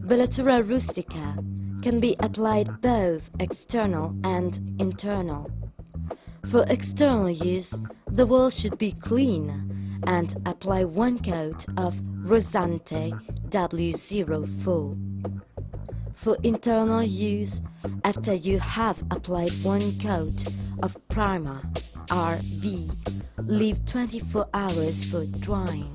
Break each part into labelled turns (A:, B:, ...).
A: Velatura Rustica can be applied both external and internal. For external use, the wall should be clean and apply one coat of Rosante W04. For internal use, after you have applied one coat of primer RV, leave 24 hours for drying.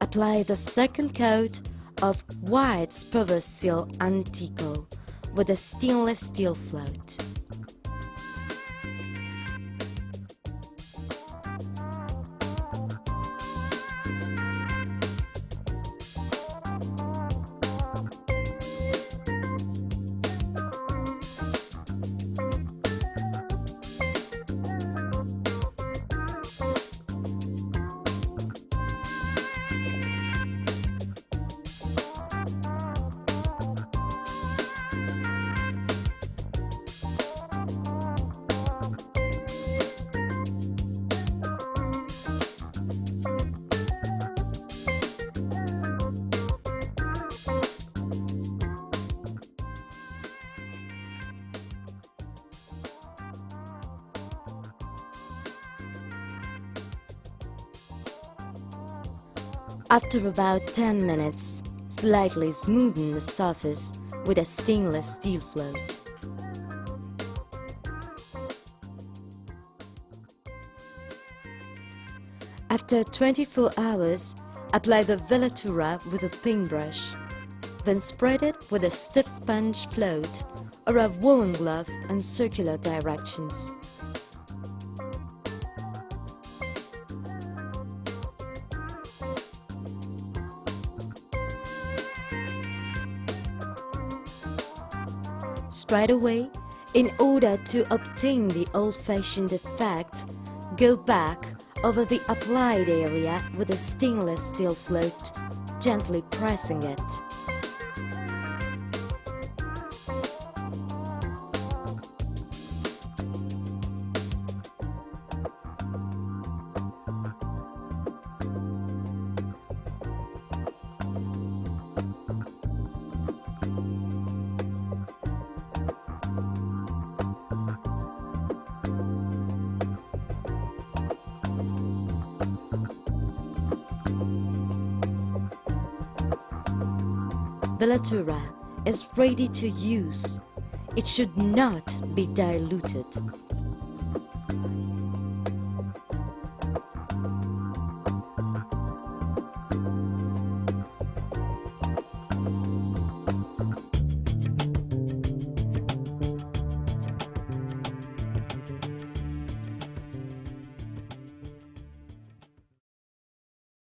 A: Apply the second coat of white Spur Seal Antico with a stainless steel float. After about 10 minutes, slightly smoothen the surface with a stainless steel float. After 24 hours, apply the Velatura with a paintbrush. Then spread it with a stiff sponge float or a woolen glove in circular directions. Straight away, in order to obtain the old-fashioned effect, go back over the applied area with a stainless steel float, gently pressing it. Velatura is ready to use. It should not be diluted.